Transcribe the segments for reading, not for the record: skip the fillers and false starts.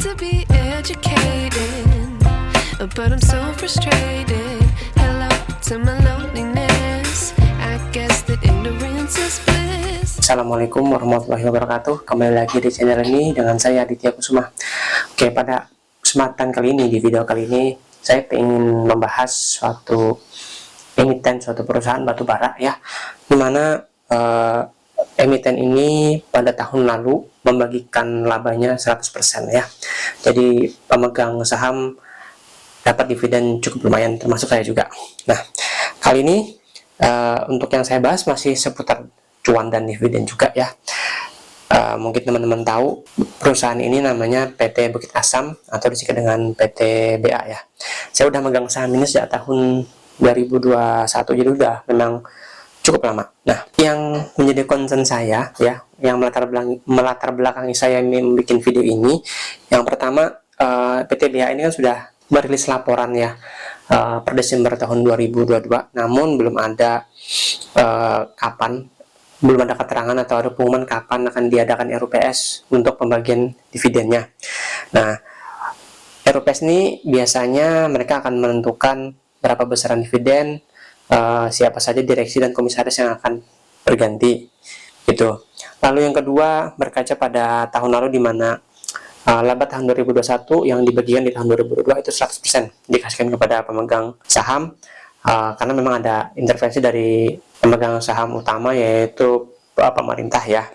to be educated, but I'm so frustrated. Hello to my loneliness. I guess that ignorance is bliss. Assalamualaikum warahmatullahi wabarakatuh. Kembali lagi di channel ini dengan saya Aditya Kusuma. Oke, pada kesempatan kali ini, di video kali ini saya ingin membahas suatu emiten, suatu perusahaan batubara ya, dimana emiten ini pada tahun lalu membagikan labanya 100% ya. Jadi pemegang saham dapat dividen cukup lumayan, termasuk saya juga. Nah, kali ini untuk yang saya bahas masih seputar cuan dan dividen juga ya. Mungkin teman-teman tahu perusahaan ini namanya PT Bukit Asam atau disingkat dengan PTBA ya. Saya udah megang saham ini sejak tahun 2021, jadi udah memang cukup lama. Nah, yang menjadi concern saya ya, yang melatar belakangi saya membuat video ini, yang pertama PTBA ini kan sudah merilis laporan ya per Desember tahun 2022, namun belum ada belum ada keterangan atau ada pengumuman kapan akan diadakan RUPS untuk pembagian dividennya. Nah, RUPS ini biasanya mereka akan menentukan berapa besaran dividen, siapa saja direksi dan komisaris yang akan berganti gitu. Lalu yang kedua, berkaca pada tahun lalu di mana laba tahun 2021 yang dibagikan di tahun 2022 itu 100% dikasihkan kepada pemegang saham, karena memang ada intervensi dari pemegang saham utama yaitu pemerintah ya.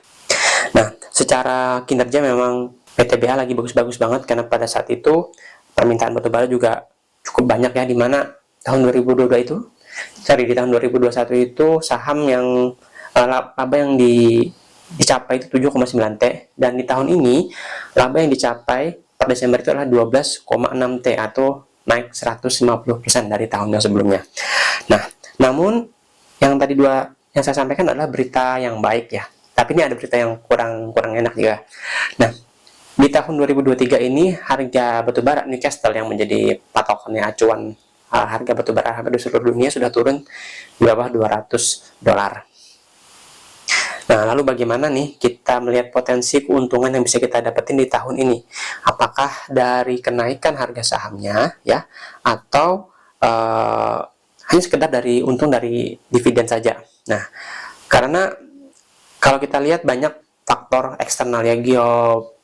Nah, secara kinerja memang PTBA lagi bagus-bagus banget, karena pada saat itu permintaan batubara juga cukup banyak ya, di mana tahun 2022 itu di tahun 2021 itu saham yang laba yang dicapai itu 7,9 T, dan di tahun ini laba yang dicapai per Desember itu adalah 12,6 T atau naik 150% dari tahun yang sebelumnya. Nah, namun yang tadi yang saya sampaikan adalah berita yang baik ya, tapi ini ada berita yang kurang enak juga. Nah, di tahun 2023 ini harga batubara Newcastle yang menjadi patokannya acuan harga batubara di seluruh dunia sudah turun di bawah $200. Nah, lalu bagaimana nih kita melihat potensi keuntungan yang bisa kita dapetin di tahun ini? Apakah dari kenaikan harga sahamnya ya, atau hanya sekedar dari untung dari dividen saja? Nah, karena kalau kita lihat banyak faktor eksternal ya,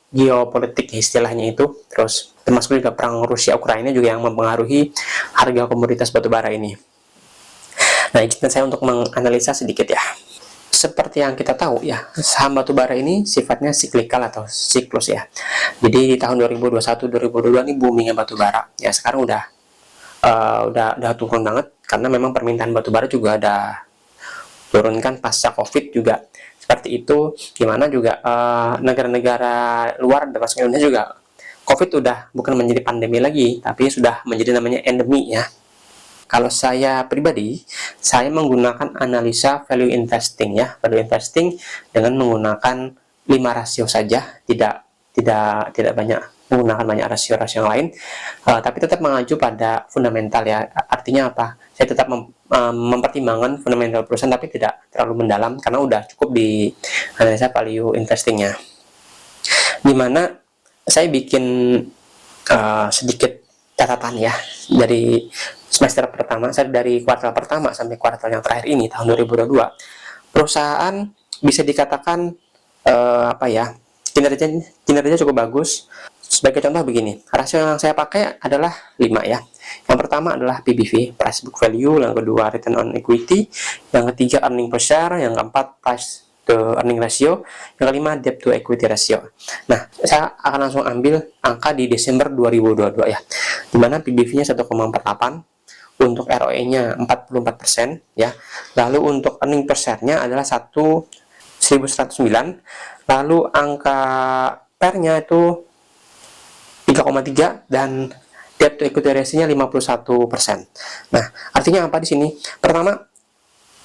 geopolitik istilahnya itu, terus termasuk juga perang Rusia Ukraina juga yang mempengaruhi harga komoditas batubara ini. Nah, izinkan saya untuk menganalisa sedikit ya. Seperti yang kita tahu ya, saham batubara ini sifatnya siklikal atau siklus ya. Jadi di tahun 2021-2022 ini boomingnya batubara. Ya, sekarang udah turun banget, karena memang permintaan batubara juga ada turun kan pasca Covid juga. Seperti itu, dimana juga negara-negara luar termasuk Indonesia juga Covid udah bukan menjadi pandemi lagi, tapi sudah menjadi namanya endemi ya. Kalau saya pribadi, saya menggunakan analisa value investing ya, value investing dengan menggunakan 5 rasio saja, tidak banyak menggunakan banyak rasio-rasio yang lain, tapi tetap mengacu pada fundamental ya. Artinya apa? Saya tetap mempertimbangkan fundamental perusahaan, tapi tidak terlalu mendalam, karena udah cukup di analisa value investingnya. Dimana saya bikin sedikit catatan ya, dari semester pertama, dari kuartal pertama sampai kuartal yang terakhir ini tahun 2022, perusahaan bisa dikatakan kinerjanya cukup bagus. Sebagai contoh begini, rasio yang saya pakai adalah 5 ya. Yang pertama adalah PBV, price book value, yang kedua return on equity, yang ketiga earning per share, yang keempat price to earning ratio, yang kelima debt to equity ratio. Nah, saya akan langsung ambil angka di Desember 2022 ya, dimana PBV-nya 1,48, untuk ROE-nya 44% ya. Lalu untuk earning per share-nya adalah 1.109, lalu angka PER-nya itu 3,3, dan debt to equity ratio-nya 51%. Nah, artinya apa di sini? Pertama,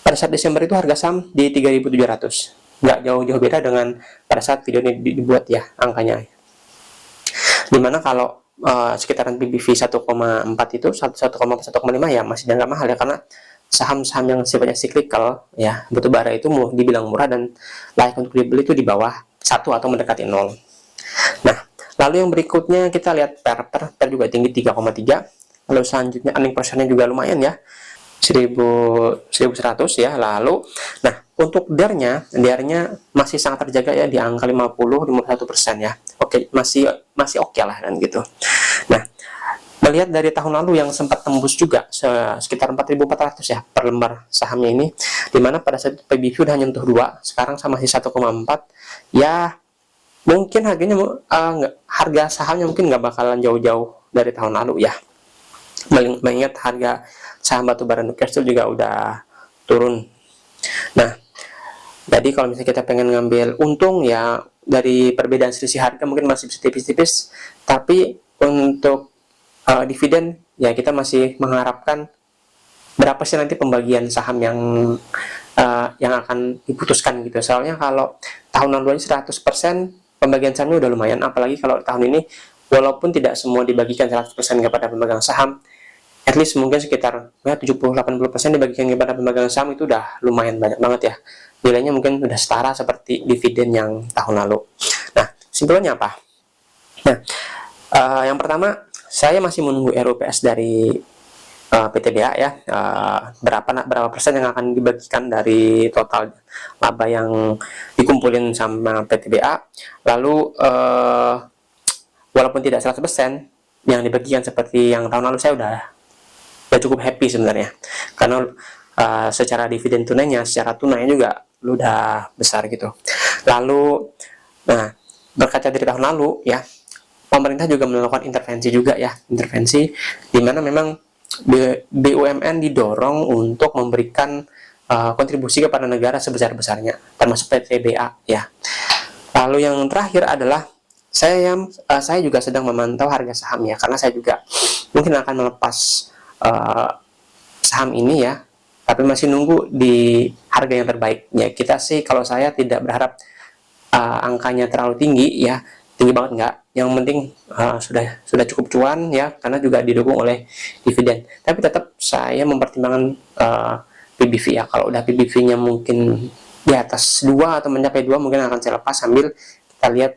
pada saat Desember itu harga saham di 3.700. Nggak jauh-jauh beda dengan pada saat video ini dibuat ya angkanya. Dimana kalau sekitaran PBV 1,4 itu 1,5 ya masih dianggap mahal ya, karena saham-saham yang sifatnya cyclical ya, batubara itu mau dibilang murah dan layak untuk dibeli itu di bawah 1 atau mendekati 0. Nah, Lalu yang berikutnya kita lihat per juga tinggi 3,3. Lalu selanjutnya earning per share-nya juga lumayan ya, 1100 ya. Lalu nah untuk DER-nya masih sangat terjaga ya di angka 51% ya. Oke, masih oke lah dan gitu. Nah, melihat dari tahun lalu yang sempat tembus juga sekitar 4.400 ya per lembar sahamnya ini, dimana pada saat PBV udah nyentuh 2, sekarang masih 1,4 ya. Mungkin harganya harga sahamnya mungkin nggak bakalan jauh-jauh dari tahun lalu ya, mengingat harga saham batubara Newcastle juga udah turun. Nah, jadi kalau misalnya kita pengen ngambil untung ya, dari perbedaan selisih harga mungkin masih bisa tipis-tipis, tapi untuk dividen ya kita masih mengharapkan berapa sih nanti pembagian saham yang akan diputuskan gitu. Soalnya kalau tahun lalu 100% pembagian sahamnya udah lumayan, apalagi kalau tahun ini walaupun tidak semua dibagikan 100% kepada pemegang saham, at least mungkin sekitar 70-80% dibagikan kepada pemegang saham, itu udah lumayan banyak banget ya. Nilainya mungkin udah setara seperti dividen yang tahun lalu. Nah, simpelnya apa? Nah, yang pertama, saya masih menunggu RUPS dari PTBA ya, berapa persen yang akan dibagikan dari total laba yang dikumpulin sama PTBA. Lalu walaupun tidak 100% yang dibagikan seperti yang tahun lalu, saya udah cukup happy sebenarnya, karena secara dividen tunainya, secara tunai juga udah besar gitu. Lalu nah, berkaca dari tahun lalu ya, pemerintah juga melakukan intervensi juga ya, di mana memang BUMN didorong untuk memberikan kontribusi kepada negara sebesar-besarnya, termasuk PTBA ya. Lalu yang terakhir adalah saya juga sedang memantau harga saham ya, karena saya juga mungkin akan melepas saham ini ya, tapi masih nunggu di harga yang terbaik ya. Kita sih, kalau saya tidak berharap angkanya terlalu tinggi ya, tinggi banget enggak, yang penting sudah cukup cuan ya, karena juga didukung oleh dividen. Tapi tetap saya mempertimbangkan PBV ya. Kalau udah PBV-nya mungkin di atas 2 atau mencapai 2, mungkin akan saya lepas sambil kita lihat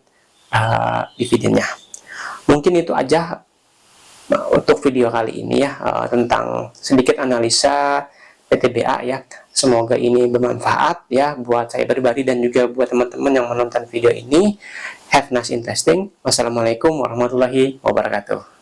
dividennya. Mungkin itu aja untuk video kali ini ya, tentang sedikit analisa PTBA ya. Semoga ini bermanfaat ya buat saya pribadi dan juga buat teman-teman yang menonton video ini. Have nice investing. Wassalamualaikum warahmatullahi wabarakatuh.